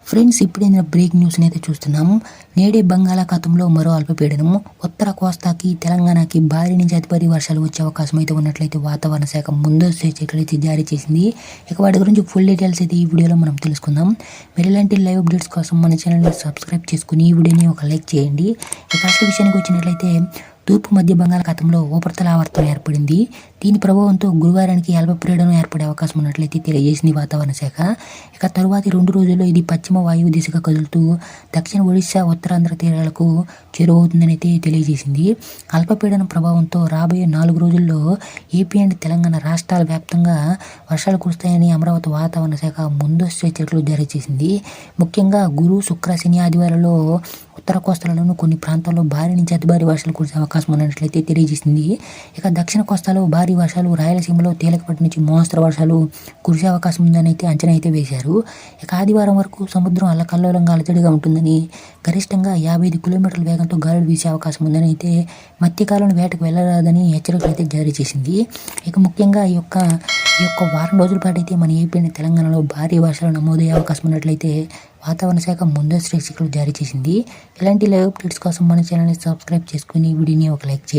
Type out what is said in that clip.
Friends, ఇప్పుడైనా break న్యూస్ని అయితే చూస్తున్నాం. నేడే బంగాళాఖాతంలో మరో అల్పపీడనం ఉత్తర కోస్తాకి, తెలంగాణకి భారీ నుంచి అతి భారీ వర్షాలు వచ్చే అవకాశం అయితే ఉన్నట్లయితే వాతావరణ శాఖ ముందస్తు హెచ్చరికలు అయితే జారీ చేసింది. ఇక వాటి గురించి ఫుల్ డీటెయిల్స్ అయితే ఈ వీడియోలో మనం తెలుసుకుందాం. మీరు ఇలాంటి లైవ్ అప్డేట్స్ కోసం మన ఛానల్ని సబ్స్క్రైబ్ చేసుకుని ఈ వీడియోని ఒక లైక్ చేయండి. ఇక అసలు విషయానికి వచ్చినట్లయితే తూర్పు మధ్య బంగాళాఖాతంలో ఉపరితల ఆవర్తనం ఏర్పడింది. దీని ప్రభావంతో గురువారానికి అల్పపీడనం ఏర్పడే అవకాశం ఉన్నట్లయితే తెలియజేసింది వాతావరణ శాఖ. ఇక తరువాతి 2 రోజుల్లో ఇది పశ్చిమ వాయువు దిశగా కదులుతూ దక్షిణ ఒడిశా, ఉత్తరాంధ్ర తీరాలకు చేరువవుతుందని అయితే తెలియజేసింది. అల్పపీడనం ప్రభావంతో రాబోయే 4 రోజుల్లో ఏపీ అండ్ తెలంగాణ రాష్ట్రాల వ్యాప్తంగా వర్షాలు కురుస్తాయని అమరావతి వాతావరణ శాఖ ముందస్తు హెచ్చరికలు జారీ చేసింది. ముఖ్యంగా గురు, శుక్ర, శని, ఆదివారాల్లో ఉత్తర కోస్తాలోనూ కొన్ని ప్రాంతాల్లో భారీ నుంచి అతి భారీ వర్షాలు కురిసే అవకాశం ఉన్నట్లయితే తెలియజేసింది. ఇక దక్షిణ కోస్తాలో భారీ వర్షాలు, రాయలసీమలో తేలికపాటి నుంచి మోస్తరు వర్షాలు కురిసే అవకాశం ఉందని అయితే అంచనా అయితే వేశారు. ఇక ఆదివారం వరకు సముద్రం అల్లకల్లోలంగా అలజడిగా ఉంటుందని, గరిష్టంగా 55 కిలోమీటర్ల వేగంతో గాలులు వీసే అవకాశం ఉందని అయితే మత్స్యకారులను వేటకు వెళ్ళరాదని హెచ్చరికలు అయితే జారీ చేసింది. ఇక ముఖ్యంగా ఈ యొక్క వారం రోజుల పాటు అయితే మన ఏపీ అండ్ తెలంగాణలో భారీ వర్షాలు నమోదయ్యే అవకాశం ఉన్నట్లయితే వాతావరణ శాఖ ముందస్తు హెచ్చరికలు జారీ చేసింది. ఇలాంటి లైవ్ అప్డేట్స్ కోసం మన ఛానల్ని సబ్స్క్రైబ్ చేసుకుని వీడియోని ఒక లైక్ చేయండి.